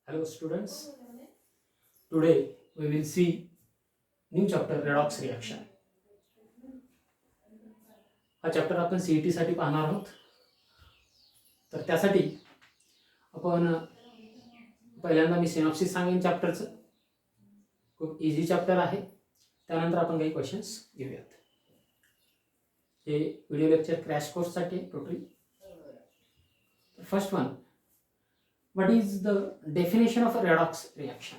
Hello students, today we will see new chapter redox reaction. हा chapter आपण CET साठी पाहणार आहोत. तर त्यासाठी आपण पहिल्यांदा मी सिनॉप्सिस सांगेन चॅप्टरचं. खूप इझी चॅप्टर आहे. त्यानंतर आपण काही क्वेश्चन्स घेऊयात. हे व्हिडिओ लेक्चर क्रॅश कोर्ससाठी totally. First one, what is the definition of redox reaction.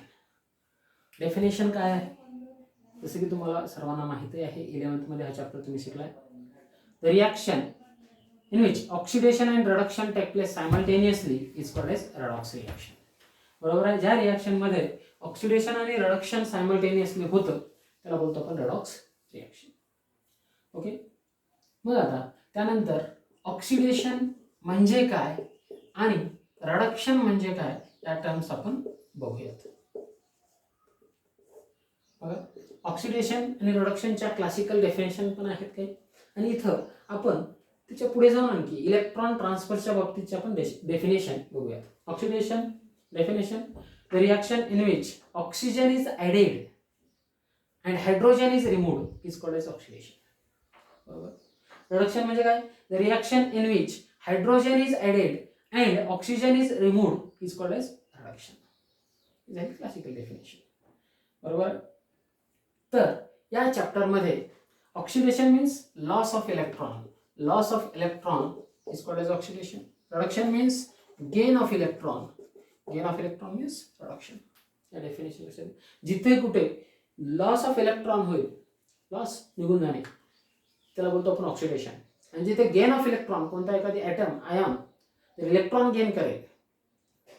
Definition काय आहे? जसं की तुम्हाला सर्वांना माहिती आहे, 11th मध्ये हा चॅप्टर तुम्ही शिकलाय. The reaction in which oxidation and reduction take place simultaneously is called as redox reaction. बरोबर आहे. ज्या रिॲक्शन मध्ये ऑक्सिडेशन आणि रिडक्शन सायमल्टेनियसली होतं त्याला बोलतो आपण रेडॉक्स रिॲक्शन. ओके. मग आता त्यानंतर ऑक्सिडेशन म्हणजे काय आणि रिडक्शन म्हणजे काय या टर्म्स आपण बघूयात. बघा, ऑक्सिडेशन आणि रिडक्शनच्या क्लासिकल डेफिनेशन पण आहेत काही, आणि इथं आपण त्याच्या पुढे जाऊन आणखी इलेक्ट्रॉन ट्रान्सफरच्या बाबतीतचे आपण डेफिनेशन बघूया. Oxidation definition, the reaction in which oxygen is added and hydrogen is removed is called as oxidation. बरोबर. रिडक्शन म्हणजे काय? The reaction in which hydrogen is added and oxygen is removed is called as reduction. झाली classical definition. बरोबर. तर या चॅप्टरमध्ये oxidation means loss of electron. Loss of electron is called as oxidation. Reduction means gain of electron. Gain of electron means reduction. या definition असेल जिथे कुठे loss of electron होईल, लॉस निघून जाणे, त्याला बोलतो आपण ऑक्सिडेशन. आणि जिथे गेन ऑफ इलेक्ट्रॉन, कोणता एखादी ॲटम आयन जर इलेक्ट्रॉन गेन करेल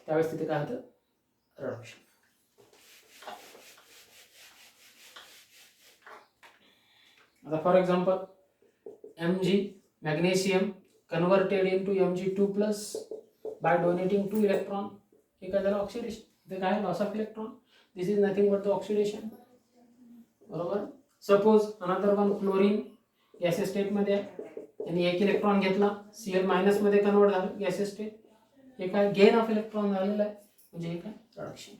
त्यावेळेस तिथे काय होतं? रिडक्शन. आता for example Mg magnesium converted into Mg2 plus by donating 2 electron. हे काय झालं? ऑक्सिडेशन. इथे काय? Loss of electron. This is nothing but the oxidation. बरोबर. Suppose another one chlorine gases state मध्ये आणि एक इलेक्ट्रॉन घेतला, Cl मायनस मध्ये कन्वर्ट झालं गॅसेस स्टेट. हे काय? गेन ऑफ इलेक्ट्रॉन झालेलं आहे. म्हणजे हे काय? रिडक्शन.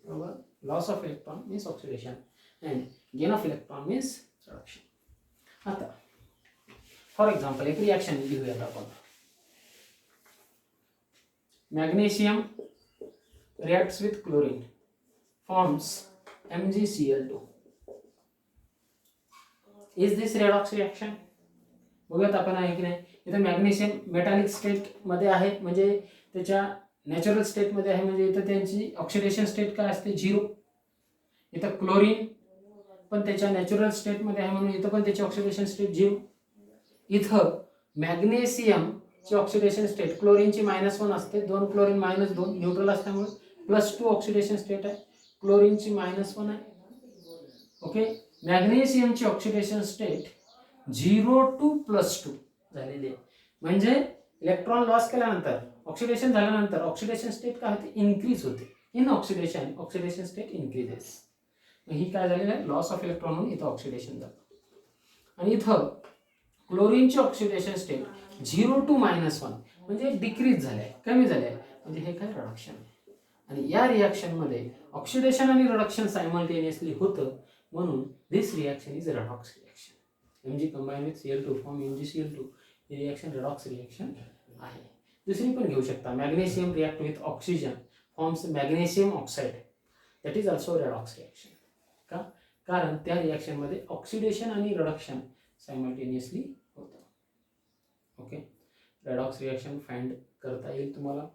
बरोबर. Loss of electron means oxidation and gain of electron means reduction. आता फॉर एक्झाम्पल एक रिॲक्शन लिहूयात आपण. Magnesium reacts with chlorine forms MgCl2. is this redox reaction? बघूयात आपण आहे की नाही. इथं मॅग्नेशियम मेटॅलिक स्टेट मध्ये आहे, म्हणजे त्याच्या नॅचरल स्टेट मध्ये आहे, म्हणजे इथं त्यांची ऑक्सिडेशन स्टेट काय असते? 0. इथं क्लोरीन पण त्याच्या नॅचरल स्टेट मध्ये आहे म्हणून इथं पण त्याची ऑक्सिडेशन स्टेट 0. इथं मॅग्नेशियमची ऑक्सिडेशन स्टेट क्लोरीनची -1 असते, 2 क्लोरीन -2 न्यूट्रल असल्यामुळे +2 ऑक्सिडेशन स्टेट आहे. क्लोरीनची -1 आहे. ओके. मॅग्नेशियमची ऑक्सिडेशन स्टेट 0 to +2 झालेली आहे. म्हणजे इलेक्ट्रॉन लॉस केल्यानंतर, ऑक्सिडेशन झाल्यानंतर ऑक्सिडेशन स्टेट काय होते? इन्क्रीज होते. In oxidation oxidation state increases. ही काय झालेलं आहे? लॉस ऑफ इलेक्ट्रॉन म्हणून इथं ऑक्सिडेशन झालं. आणि इथं क्लोरीनची ऑक्सिडेशन स्टेट 0 to -1 म्हणजे डिक्रीज झाले, कमी झाले, म्हणजे हे काय? रिडक्शन आहे. आणि या रिॲक्शन मध्ये ऑक्सिडेशन आणि रिडक्शन सायमल्टेनियसली होतं म्हणून this reaction is redox reaction. Mg combine with Cl2 form MgCl2. ही रिॲक्शन रेडॉक्स रिॲक्शन आहे. दुसरी पण घेऊ शकता. Magnesium react with oxygen forms magnesium oxide. That is also redox reaction. का? कारण त्या रिॲक्शन मध्ये ऑक्सिडेशन आणि रिडक्शन सायमल्टेनियसली होतं. ओके. रेडॉक्स रिॲक्शन फाइंड करता येईल तुम्हाला.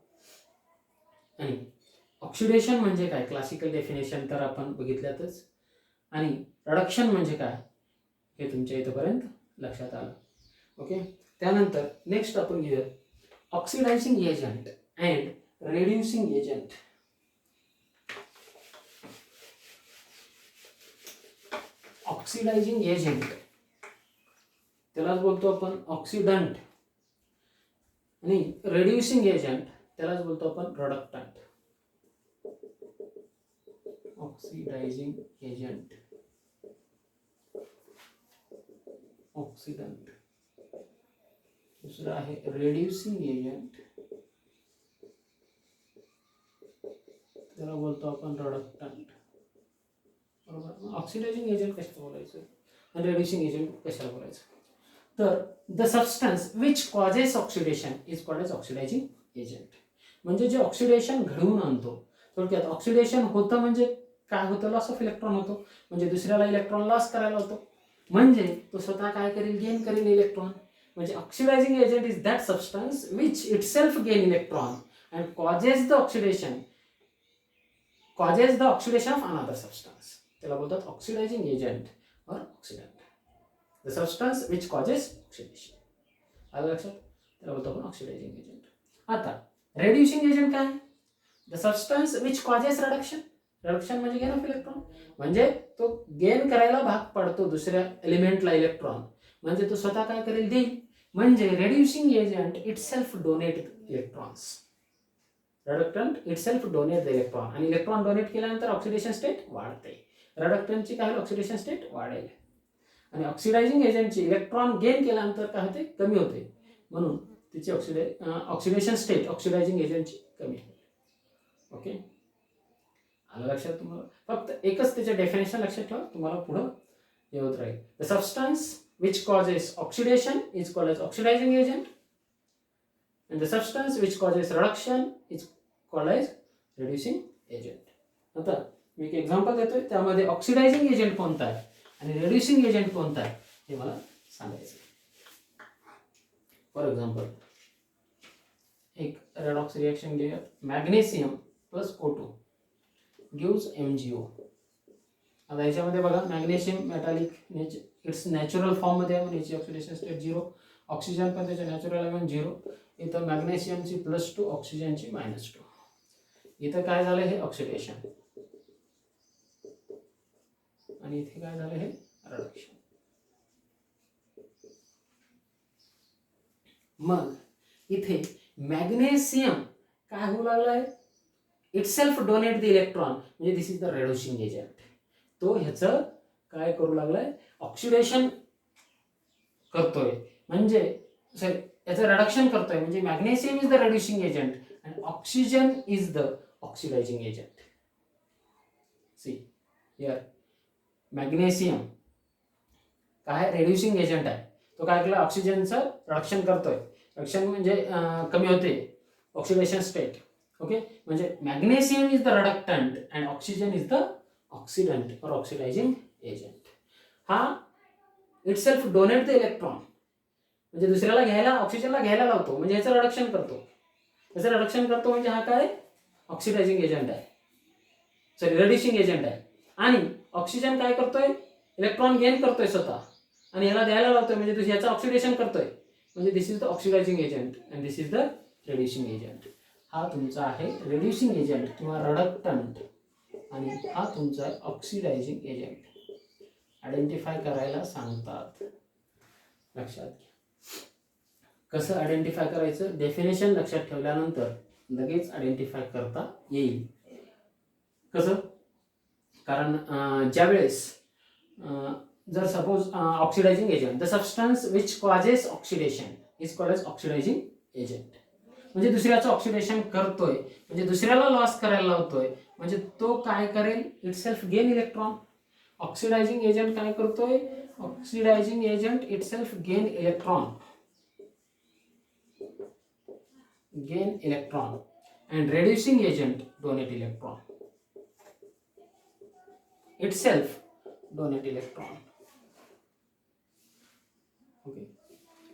आणि ऑक्सिडेशन म्हणजे काय? क्लासिकल डेफिनेशन तर आपण बघितल्यातच. आणि रिडक्शन म्हणजे काय हे तुमच्या इथपर्यंत लक्षात आलं. ओके. त्यानंतर नेक्स्ट आपण घेऊया oxidising agent and reducing agent. Oxidizing agent त्यालाच बोलतो आपण ऑक्सिडंट, आणि रेड्युसिंग एजंट त्यालाच बोलतो आपण रिडक्टंट. Oxidizing agent, oxidant. दुसरा आहे रेड्युसिंग एजंट त्याला बोलतो आपण रडक्टंट, बरोबर. ऑक्सिडायझिंग एजंट कशाला बोलायचं आणि रेड्युसिंग एजंट कशाला बोलायचं. तर the substance which causes oxidation is called as oxidising agent. म्हणजे जे ऑक्सिडेशन घडवून आणतो, थोडक्यात ऑक्सिडेशन होतं म्हणजे काय होतं, लॉस ऑफ इलेक्ट्रॉन होतो, म्हणजे दुसऱ्याला इलेक्ट्रॉन लॉस करायला होतो, म्हणजे तो स्वतः काय करेल, गेन करेल इलेक्ट्रॉन. म्हणजे oxidizing agent is that substance which itself gain electron and causes the oxidation of another substance. त्याला बोलतात ऑक्सिडायझिंग एजंट और oxidant. The substance which causes oxidation. आलं लक्षात, त्याला बोलतो आपण ऑक्सिडायझिंग एजंट. आता रेड्युसिंग एजंट काय, the substance which causes reduction. Reduction म्हणजे गेन ऑफ इलेक्ट्रॉन, म्हणजे तो गेन करायला भाग पडतो दुसऱ्या एलिमेंटला इलेक्ट्रॉन, म्हणजे तो स्वतः काय करेल, देईल. म्हणजे reducing agent itself donate electrons. Reductant itself donate the electron, आणि इलेक्ट्रॉन डोनेट केल्यानंतर ऑक्सिडेशन स्टेट वाढते. रिडक्टंटची काय ऑक्सिडेशन स्टेट वाढेल, आणि ऑक्सिडायझिंग एजंटची इलेक्ट्रॉन गेन केल्यानंतर काय होते, कमी होते, म्हणून तिची ऑक्सिडेशन स्टेट ऑक्सिडायझिंग एजंटची कमी होते. ओके, आलं लक्षात तुम्हाला. फक्त एकच त्याचे डेफिनेशन लक्षात ठेवा, तुम्हाला पुढं हे होत राहील. The substance which causes oxidation is called as oxidising agent and the substance which causes reduction is called as reducing agent. आता मी एक एक्झाम्पल देतोय, त्यामध्ये ऑक्सिडायझिंग एजंट कोणता आहे आणि रिड्युसिंग एजंट कोणता आहे हे मला सांगायचं. फॉर एक्झाम्पल, एक रेडॉक्स रिएक्शन घेऊया. Magnesium plus O2 gives MgO. आता याच्यामध्ये बघा, magnesium metallic it's natural form मध्ये आहे, याची ऑक्सिडेशन स्टेट 0. ऑक्सिजन पण त्याच्या नॅचरल एलिमेंट 0. इथं मॅग्नेशियमची +2, ऑक्सिजनची -2. इथं काय झालं, हे ऑक्सिडेशन, आणि इथे काय झालं, हे रिडक्शन. मग इथे मॅग्नेशियम काय होऊ लागलाय, इटसेल्फ डोनेट द इलेक्ट्रॉन, म्हणजे this is the reducing agent. तो ह्याचं काय करू लागलाय, ऑक्सिडेशन करतोय, म्हणजे याचं रिडक्शन करतोय. म्हणजे magnesium is the reducing agent and oxygen is the oxidising agent. See here, magnesium काय रेड्युसिंग एजंट आहे, तो काय केलं, ऑक्सिजनचं रिडक्शन करतोय. रिडक्शन म्हणजे कमी होते ऑक्सिडेशन स्टेट. ओके, म्हणजे magnesium is the reductant and oxygen is the oxidant और ऑक्सिडायझिंग एजंट. हा इटसेल्फ डोनेट द इलेक्ट्रॉन, म्हणजे दुसऱ्याला घ्यायला, ऑक्सिजनला घ्यायला लावतो, म्हणजे याचं रिडक्शन करतो. याचं रिडक्शन करतो म्हणजे हा काय ऑक्सिडायझिंग एजंट आहे, सॉरी रेड्युसिंग एजंट आहे. आणि ऑक्सिजन काय करतोय, इलेक्ट्रॉन गेन करतोय स्वतः, आणि याला द्यायला लावतोय, म्हणजे याचं ऑक्सिडेशन करतोय, म्हणजे this is the oxidising agent and this is the reducing agent. हा तुमचा आहे रेड्युसिंग एजंट किंवा रिडक्टंट, आणि हा तुमचा आहे ऑक्सिडायझिंग एजंट. आयडेंटिफाय करायला सांगतात, लक्षात घ्या. कसं आयडेंटिफाय करायचं, डेफिनेशन लक्षात ठेवल्यानंतर लगेच आयडेंटिफाय करता येईल. कसं, कारण ज्यावेळेस जर suppose oxidising agent, the substance which causes oxidation is called as oxidising agent, म्हणजे दुसऱ्याचं ऑक्सिडेशन करतोय, म्हणजे दुसऱ्याला लॉस करायला लावतोय, म्हणजे तो काय करेल, itself gain electron. Oxidizing agent काय करतोय, oxidizing agent itself gain electron and reducing agent donate electron, itself donate electron. Okay,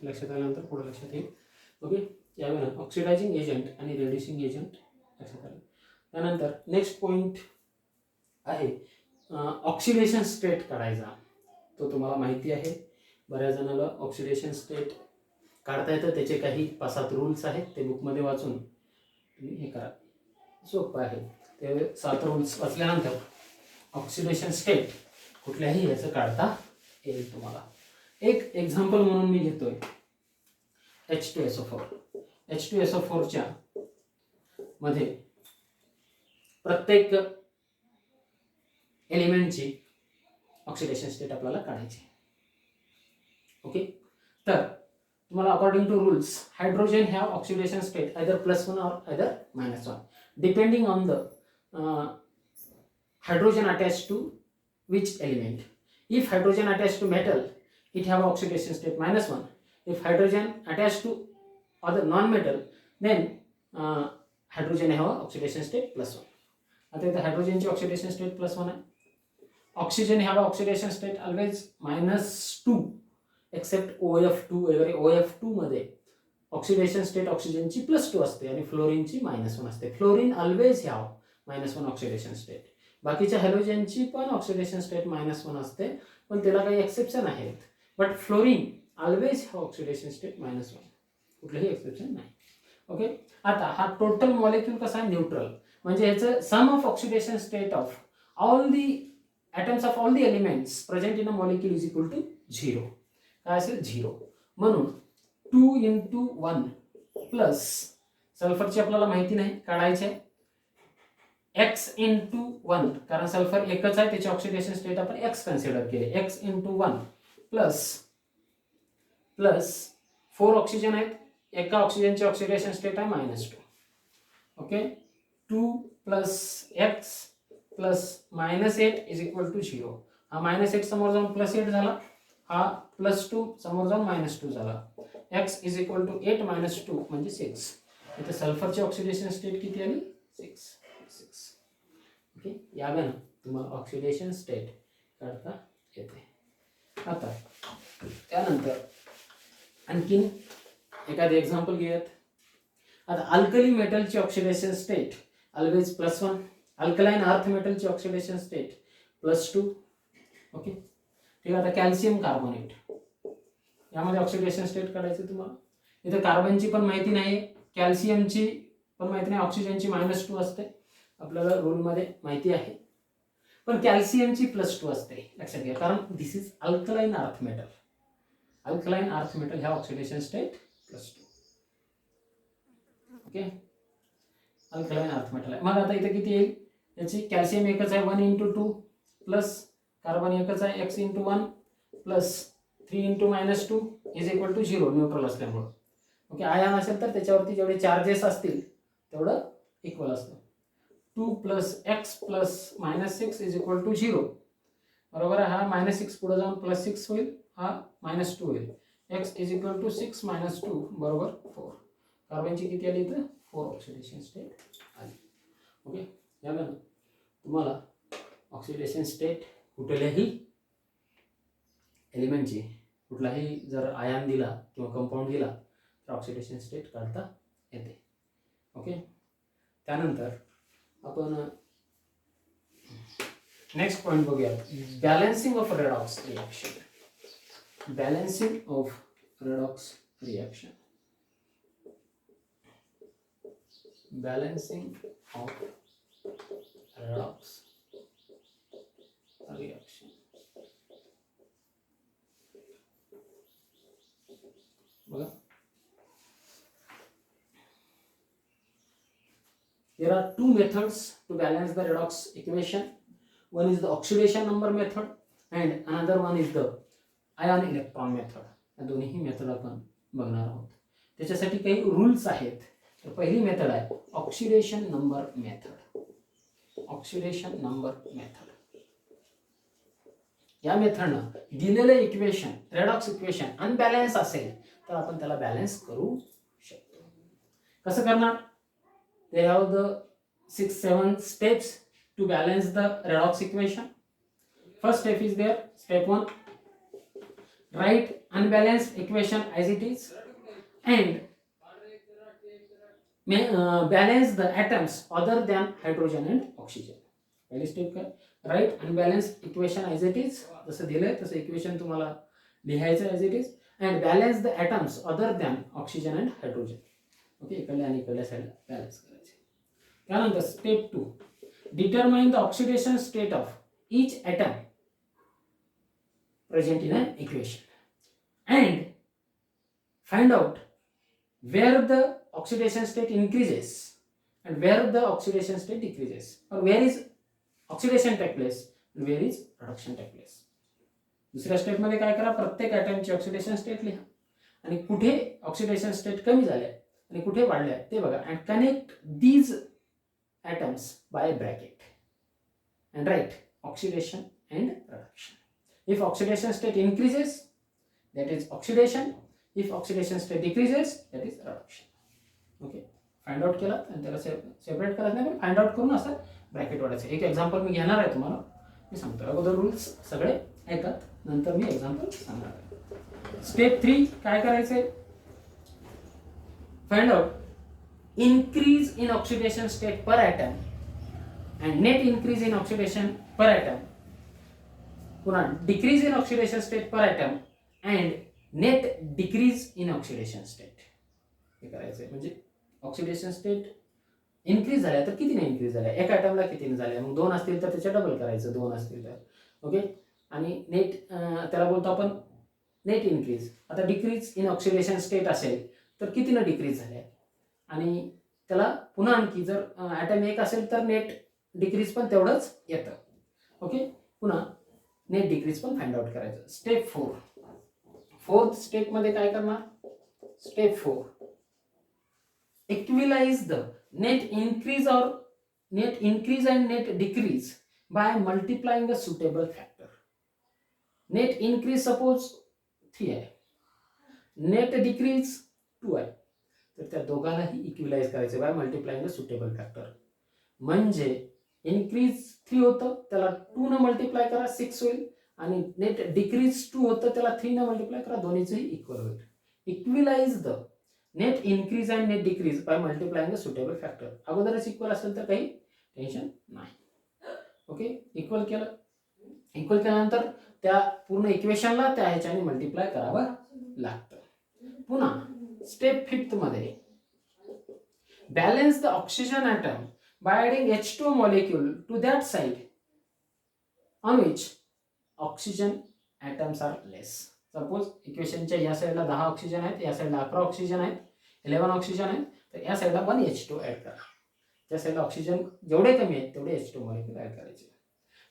लक्षात आल्यानंतर पुढे लक्षात येईल. ओके, यावेळेला ऑक्सिडायझिंग एजंट आणि रेड्युसिंग एजंट लक्षात आलं. त्यानंतर नेक्स्ट पॉइंट आहे ऑक्सिडेशन स्टेट काढायचा. तो तुम्हाला माहिती आहे, बऱ्याच जणांना ऑक्सिडेशन स्टेट काढता येतं. त्याचे काही 5-7 रूल्स आहेत, ते बुकमध्ये वाचून तुम्ही हे करा, सोपं आहे. ते 7 रूल्स वाचल्यानंतर ऑक्सिडेशन स्टेट कुठल्याही याचं काढता येईल तुम्हाला. एक एक्झाम्पल म्हणून मी घेतोय H2SO4. H2SO4च्या मध्ये प्रत्येक एलिमेंटची ऑक्सिडेशन स्टेट आपल्याला काढायची. ओके, तर तुम्हाला according to rules, hydrogen have oxidation state either +1 or either -1 depending on the hydrogen attached to which element. If hydrogen attached to metal, it have oxidation state -1. If hydrogen attached to other non-metal, then hydrogen have oxidation state +1. आता इथे हायड्रोजनची oxidation state +1 आहे. Oxygen have oxidation state always -2 except OF2 वगैरे. OF2 मध्ये oxidation state ऑक्सिजनची +2 असते आणि फ्लोरीनची -1 असते. Fluorine always have -1 oxidation state. बाकीच्या हॅलोजनची पण ऑक्सिडेशन स्टेट -1 असते, पण त्याला काही एक्सेप्शन आहेत. But fluorine always have oxidation state -1, कुठलंही एक्सेप्शन नाही. ओके. आता हा टोटल मॉलिक्यूल कसा आहे, न्यूट्रल. म्हणजे ह्याचं sum of oxidation state of all the atoms of all the elements present in a molecule is equal to 0. काय असेल 0. म्हणून 2 into 1 प्लस सल्फरची आपल्याला माहिती नाही, काढायचे x into 1, कारण सल्फर एकच आहे, त्याची ऑक्सिडेशन स्टेट आपण x कन्सिडर केले. x into 1 प्लस 4 ऑक्सिजन आहेत, एका ऑक्सिजनची ऑक्सिडेशन स्टेट आहे -2. Okay. 2 plus x plus -8 is equal to 0. हा -8 समोर जाऊन +8 झाला, हा +2 समोर जाऊन -2 झाला. x इज इक्वल टू 8 - 2 म्हणजे 6. इथे सल्फरची ऑक्सिडेशन स्टेट किती आली, 6. ओके. यावेळेला तुम्हाला ऑक्सिडेशन स्टेट काढता येते. आता त्यानंतर आणखीन एखादे एक्झाम्पल घेऊयात. आता अल्कली मेटलची oxidation state always +1. Alkaline earth मेटलची ऑक्सिडेशन स्टेट +2. ओके. ठीक आहे. आता कॅल्शियम कार्बोनेट, यामध्ये ऑक्सिडेशन स्टेट काढायचं तुम्हाला. इथे कार्बनची पण माहिती नाही, कॅल्शियमची पण माहिती नाही, ऑक्सिजनची -2 असते, आपल्याला रूलमध्ये माहिती आहे. पण कॅल्शियमची +2 असते, लक्षात घ्या, कारण this is alkaline earth metal. Alkaline earth metal ह्या oxidation state +2. Okay. Alkaline earth metal आहे. मग आता इथे किती येईल, याची कॅल्शियम एकच आहे 1 into 2 प्लस कार्बन एकच आहे x into 1 plus 3 into -2 is equal to 0, neutral असल्यामुळे. ओके. आयन असेल तर त्याच्यावरती जेवढे चार्जेस असतील तेवढं इक्वल असतं. 2 plus x plus -6 is equal to 0. बरोबर आहे. हा -6 पुढे जाऊन +6 होईल, हा -2 होईल. x इज इक्वल टू 6 - 2 बरोबर 4. कार्बनची किती आली इथं, 4 ऑक्सिडेशन स्टेट आली. ओके. याला तुम्हाला ऑक्सिडेशन स्टेट कुठल्याही एलिमेंटची, कुठलाही जर आयन दिला किंवा कंपाऊंड दिला तर ऑक्सिडेशन स्टेट काढता येते. ओके. त्यानंतर आपण नेक्स्ट पॉइंट बघूया, balancing of redox reaction. Balancing of redox reaction. balancing of redox reaction. बघा, there are two methods to balance the redox equation. One is the oxidation number method and another one is the ion electron method. या दोन्ही method आपण बघणार आहोत. त्याच्यासाठी काही rules आहेत. तर पहिली मेथड आहे oxidation number method. Oxidation number method या मेथडनं दिलेलं इक्वेशन, रेडॉक्स इक्वेशन अनबॅलन्स असेल तर आपण त्याला बॅलन्स करू शकतो. कसं करणार, they have the 6-7 steps to balance the redox equation. First step is there, step 1, write unbalanced equation as it is and balance the atoms other than hydrogen and oxygen. पहिली step काय, write unbalanced equation as it is, जसं दिलंय तसं equation तुम्हाला लिहायचं as it is, and balance the atoms other than oxygen and hydrogen. Okay. इकडल्या आणि इकडल्या साईडला बॅलन्स करायचे. त्यानंतर step 2, determine the oxidation state of each atom present in an equation and find out where the oxidation state increases and where the oxidation state decreases, or where is oxidation take place and where is reduction take place. दुसऱ्या step मध्ये काय करा, प्रत्येक ॲटमची oxidation state लिहा आणि कुठे oxidation state कमी झाले आणि कुठे वाढले ते बघा, and connect these atoms by a bracket and write oxidation and reduction. If oxidation state increases, that is oxidation. If oxidation state decreases, that is reduction. Okay, find out केला आणि त्याला सेपरेट करायचं नाही, पण फाइंड आउट करून असं bracket वाढायचं. एक एक्झाम्पल मी घेणार आहे तुम्हाला, मी सांगतो. अगोदर रूल्स सगळे ऐकत, नंतर मी एक्झाम्पल सांगणार आहे. स्टेप 3 काय करायचंय? Find out increase in oxidation state per atom and net increase in oxidation per atom. पुन्हा decrease in oxidation state per atom and net decrease in oxidation state. हे करायचंय. म्हणजे ऑक्सिडेशन स्टेट इन्क्रीज झाल्या तर कितीने increase झाल्या, एका ॲटमला कितीने झाल्या, मग 2 असतील तर त्याच्या डबल करायचं, 2 असतील तर. ओके, आणि नेट त्याला बोलतो आपण नेट इन्क्रीज. आता डिक्रीज इन ऑक्सिडेशन स्टेट असेल तर कितीनं डिक्रीज झाल्या, आणि त्याला पुन्हा आणखी जर ॲटम 1 असेल तर नेट डिक्रीज पण तेवढंच येतं. ओके, पुन्हा नेट डिक्रीज पण फाइंड आउट करायचं. स्टेप 4. फोर्थ स्टेपमध्ये काय करणार? Step 4, equalize the net increase and net decrease by multiplying a suitable factor. Net increase suppose 3 आहे, net decrease 2 आहे, तर त्या दोघांनाही इक्विलाइज करायचं by multiplying a suitable factor. म्हणजे इन्क्रीज 3 होतं, त्याला 2 न मल्टिप्लाय करा 6 होईल, आणि नेट डिक्रीज 2 होतं, त्याला 3 न मल्टिप्लाय करा, दोन्हीचंही इक्वल होईल. Equalise the net increase and net decrease by multiplying the suitable factor. अगोदरच इक्वल असेल तर काही टेन्शन नाही. ओके, इक्वल केल्यानंतर त्या पूर्ण इक्वेशनला त्या ह्याच्याने मल्टिप्लाय करावं लागतं. पुन्हा स्टेप 5 मध्ये balance the oxygen atom by adding H2 molecule to that side on which oxygen atoms are less. Suppose इक्वेशनच्या या साईडला 10 ऑक्सिजन आहेत, या साईडला 11 ऑक्सिजन आहेत, 11 ऑक्सिजन आहेत, तर या साईडला 1 H2 ॲड करा. त्या साईडला ऑक्सिजन जेवढे कमी आहेत तेवढे H2 मॉलिक्यूल ॲड करायचे.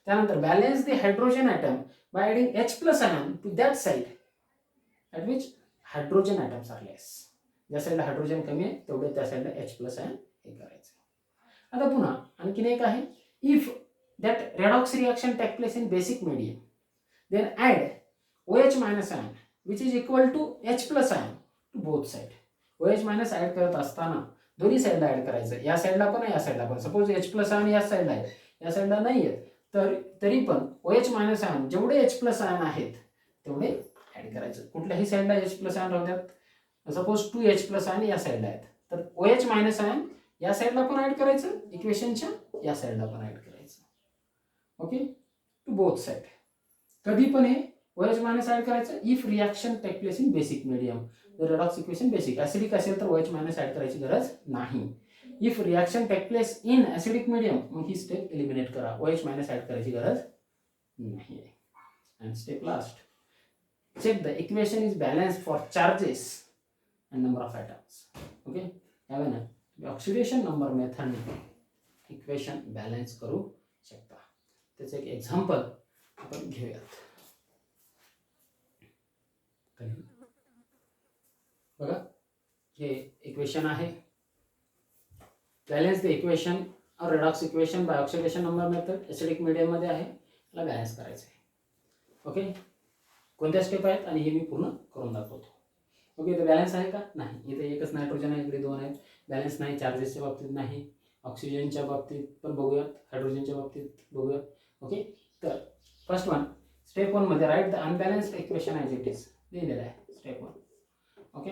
त्यानंतर balance the hydrogen atom by adding H+ ion to that side at which hydrogen atoms are less. ज्या साईडला हायड्रोजन कमी आहे तेवढे त्या साईडला H+ आयन हे करायचं. आता पुन्हा आणखीन एक आहे, if that redox reaction take place in basic medium then add OH minus ion which is equal to H plus ion to both side. OH minus add करत असताना दोन्ही साईडला ऍड करायचं, या साईडला पण या साईडला पण. सपोज H plus ion या साईडला आहे, या साईडला नाही आहेत, तर तरी पण OH minus ion जेवढे H plus ion आहेत तेवढे ऍड करायचं. कुठल्याही साईडला H plus ion राहू द्यात. सपोज 2 H plus ion या साईडला आहेत, तर OH minus ion या साईडला पण ऍड करायचं, इक्वेशनच्या या साईडला पण ऍड करायचं. Okay, to both side. कधी पण हे OH मायनस ऍड करायचं if reaction take place in basic medium. जर रेडॉक्स इक्वेशन बेसिक ऍसिडिक असेल तर OH मायनस ऍड करायची गरज नाही. If reaction take place in acidic medium, मग ही स्टेप एलिमिनेट करा, OH मायनस ऍड करायची गरज नाही. And step last, check the equation is balance for charges and number of atoms. Okay, यावेळेला ऑक्सिडेशन नंबर मेथडने इक्वेशन बॅलन्स करू शकता. त्याचं एक एक्झाम्पल आपण घेऊयात. बघा, हे इक्वेशन आहे. बॅलन्स द इक्वेशन और redox equation by oxidation number method acidic medium मध्ये आहे, याला बॅलन्स करायचं आहे. ओके, कोणत्या स्टेप आहेत आणि हे मी पूर्ण करून दाखवतो. ओके, इथे बॅलन्स आहे का? नाही. इथे एकच नायट्रोजन आहे, इकडे 2 आहेत. बॅलन्स नाही. चार्जेसच्या बाबतीत नाही, ऑक्सिजनच्या बाबतीत पण बघूयात, हायड्रोजनच्या बाबतीत बघूयात. ओके, तर फर्स्ट वन, स्टेप 1 मध्ये write the unbalanced equation as it is लिहिलेलं आहे स्टेप 1. ओके,